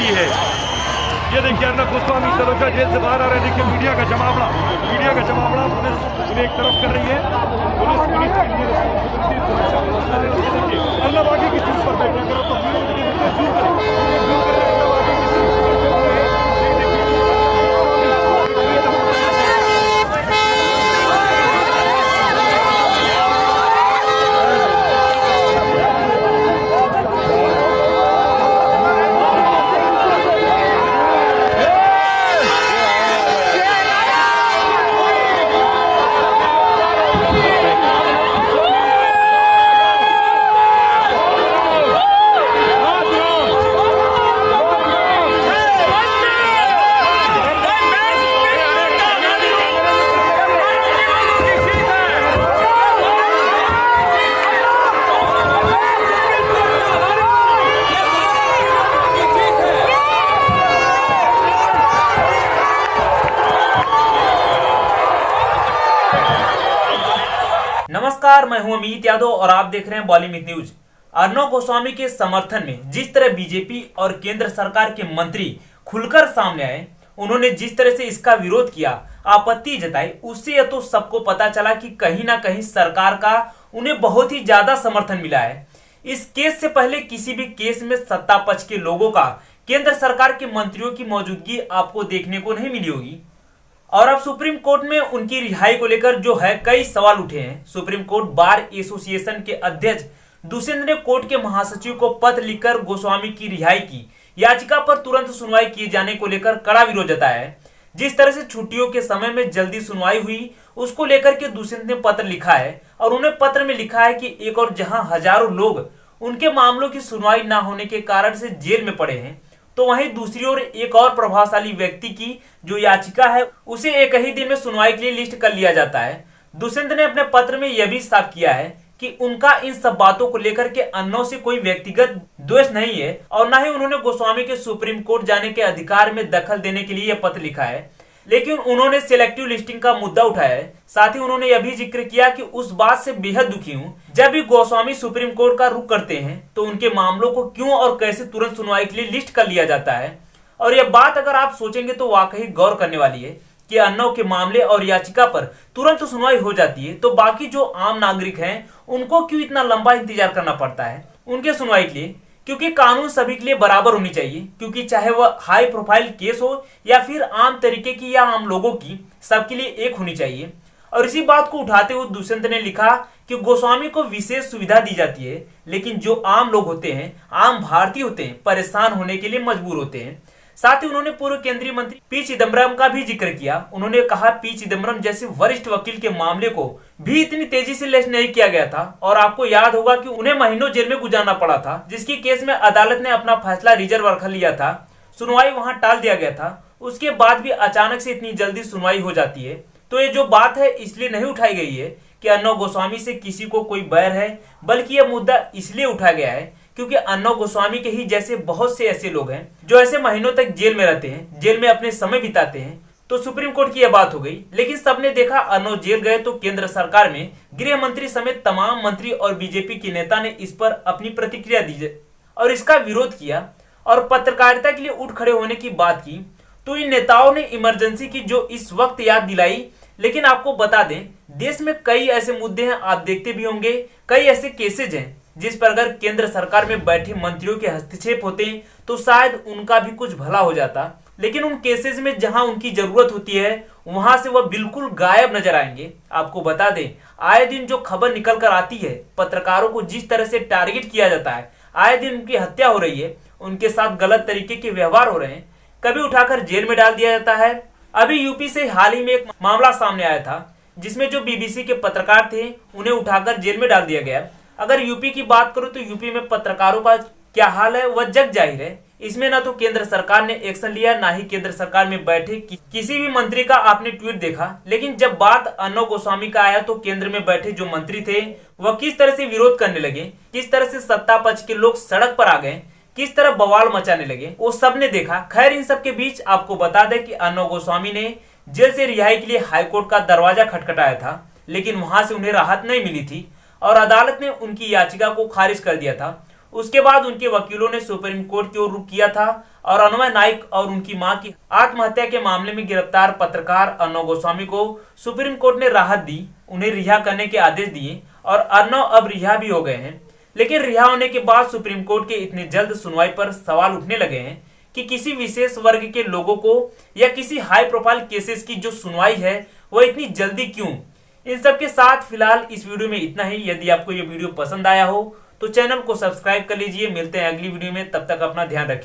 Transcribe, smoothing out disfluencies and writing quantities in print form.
रही है। ये देखिए अर्नब गोस्वामी तलोजा जेल से बाहर आ रहे हैं। देखिए मीडिया का जमावड़ा पुलिस उन्हें एक तरफ कर रही है। पुलिस अर्नब आगे की सीट पर बैठे अगर तो नमस्कार, मैं हूं अमित यादव और आप देख रहे हैं बॉलीवुड न्यूज। अर्नब गोस्वामी के समर्थन में जिस तरह बीजेपी और केंद्र सरकार के मंत्री खुलकर सामने आए, उन्होंने जिस तरह से इसका विरोध किया, आपत्ति जताई, उससे यह तो सबको पता चला कि कहीं ना कहीं सरकार का उन्हें बहुत ही ज्यादा समर्थन मिला है। इस केस से पहले किसी भी केस में सत्ता पक्ष के लोगों का केंद्र सरकार के मंत्रियों की मौजूदगी आपको देखने को नहीं मिली होगी। और अब सुप्रीम कोर्ट में उनकी रिहाई को लेकर जो है कई सवाल उठे हैं। सुप्रीम कोर्ट बार एसोसिएशन के अध्यक्ष दुष्यंत ने कोर्ट के महासचिव को पत्र लिखकर गोस्वामी की रिहाई की याचिका पर तुरंत सुनवाई किए जाने को लेकर कड़ा विरोध जताया है। जिस तरह से छुट्टियों के समय में जल्दी सुनवाई हुई, उसको लेकर के दुष्यंत ने पत्र लिखा है और उन्हें पत्र में लिखा है कि एक और जहां हजारों लोग उनके मामलों की सुनवाई न होने के कारण से जेल में पड़े हैं, तो वहीं दूसरी ओर एक और प्रभावशाली व्यक्ति की जो याचिका है उसे एक ही दिन में सुनवाई के लिए लिस्ट कर लिया जाता है। दुष्यंत ने अपने पत्र में यह भी साफ किया है कि उनका इन सब बातों को लेकर के अन्नों से कोई व्यक्तिगत द्वेष नहीं है और न ही उन्होंने गोस्वामी के सुप्रीम कोर्ट जाने के अधिकार में दखल देने के लिए यह पत्र लिखा है। लेकिन उन्होंने सिलेक्टिव लिस्टिंग का मुद्दा उठाया है। साथ ही उन्होंने यह भी जिक्र किया कि उस बात से बेहद दुखी हूं जब भी गोस्वामी सुप्रीम कोर्ट का रुख करते हैं तो उनके मामलों को क्यों और कैसे तुरंत सुनवाई के लिए लिस्ट कर लिया जाता है। और यह बात अगर आप सोचेंगे तो वाकई गौर करने वाली है कि अर्नब के मामले और याचिका पर तुरंत सुनवाई हो जाती है, तो बाकी जो आम नागरिक हैं उनको क्यों इतना लंबा इंतजार करना पड़ता है उनके सुनवाई के लिए। क्योंकि कानून सभी के लिए बराबर होनी चाहिए, क्योंकि चाहे वह हाई प्रोफाइल केस हो या फिर आम तरीके की या आम लोगों की, सबके लिए एक होनी चाहिए। और इसी बात को उठाते हुए दुष्यंत ने लिखा कि गोस्वामी को विशेष सुविधा दी जाती है, लेकिन जो आम लोग होते हैं, आम भारतीय होते हैं, परेशान होने के लिए मजबूर होते हैं। साथ ही उन्होंने पूर्व केंद्रीय मंत्री पी चिदम्बरम का भी जिक्र किया। उन्होंने कहा पी चिदम्बरम जैसे वरिष्ठ वकील के मामले को भी इतनी तेजी से लिस्ट नहीं किया गया था और आपको याद होगा कि उन्हें महीनों जेल में गुजारना पड़ा था, जिसकी केस में अदालत ने अपना फैसला रिजर्व रख लिया था, सुनवाई वहां टाल दिया गया था। उसके बाद भी अचानक से इतनी जल्दी सुनवाई हो जाती है। तो ये जो बात है इसलिए नहीं उठाई गई है कि अर्नब गोस्वामी से किसी को कोई बैर है, बल्कि यह मुद्दा इसलिए उठाया गया है क्योंकि अर्नब गोस्वामी के ही जैसे बहुत से ऐसे लोग हैं जो ऐसे महीनों तक जेल में रहते हैं, जेल में अपने समय बिताते हैं। तो सुप्रीम कोर्ट की यह बात हो गई, लेकिन सबने देखा अर्नब जेल गए तो केंद्र सरकार में गृह मंत्री समेत तमाम मंत्री और बीजेपी के नेता ने इस पर अपनी प्रतिक्रिया दी और इसका विरोध किया और पत्रकारिता के लिए उठ खड़े होने की बात की। तो इन नेताओं ने इमरजेंसी की जो इस वक्त याद दिलाई। लेकिन आपको बता दें, देश में कई ऐसे मुद्दे हैं, आप देखते भी होंगे, कई ऐसे केसेज हैं जिस पर अगर केंद्र सरकार में बैठे मंत्रियों के हस्तक्षेप होते तो शायद उनका भी कुछ भला हो जाता। लेकिन उन केसेस में जहां उनकी जरूरत होती है वहां से वह बिल्कुल गायब नजर आएंगे। आपको बता दें, आए दिन जो खबर निकल कर आती है, पत्रकारों को जिस तरह से टारगेट किया जाता है, आए दिन उनकी हत्या हो रही है, उनके साथ गलत तरीके के व्यवहार हो रहे हैं, कभी उठाकर जेल में डाल दिया जाता है। अभी यूपी से हाल ही में एक मामला सामने आया था जिसमें जो बीबीसी के पत्रकार थे उन्हें उठाकर जेल में डाल दिया गया। अगर यूपी की बात करूं तो यूपी में पत्रकारों का क्या हाल है वह जग जाहिर है। इसमें ना तो केंद्र सरकार ने एक्शन लिया, ना ही केंद्र सरकार में बैठे किसी भी मंत्री का आपने ट्वीट देखा। लेकिन जब बात अर्नब गोस्वामी का आया तो केंद्र में बैठे जो मंत्री थे वह किस तरह से विरोध करने लगे, किस तरह से सत्ता पक्ष के लोग सड़क पर आ गए, किस तरह बवाल मचाने लगे, वो सबने देखा। खैर, इन सब के बीच आपको बता दें कि अर्नब गोस्वामी ने जेल से रिहाई के लिए हाईकोर्ट का दरवाजा खटखटाया था, लेकिन वहां से उन्हें राहत नहीं मिली थी और अदालत ने उनकी याचिका को खारिज कर दिया था। उसके बाद उनके वकीलों ने सुप्रीम कोर्ट की ओर रुख किया था और अनवय नाइक और उनकी मां की आत्महत्या के मामले में गिरफ्तार पत्रकार अर्णव गोस्वामी को सुप्रीम कोर्ट ने राहत दी, उन्हें रिहा करने के आदेश दिए और अर्णव अब रिहा भी हो गए हैं। लेकिन रिहा होने के बाद सुप्रीम कोर्ट के इतनी जल्द सुनवाई पर सवाल उठने लगे हैं कि किसी विशेष वर्ग के लोगों को या किसी हाई प्रोफाइल केसेस की जो सुनवाई है वह इतनी जल्दी क्यों। इन सब के साथ फिलहाल इस वीडियो में इतना ही। यदि आपको ये वीडियो पसंद आया हो तो चैनल को सब्सक्राइब कर लीजिए। मिलते हैं अगली वीडियो में, तब तक अपना ध्यान रखिए।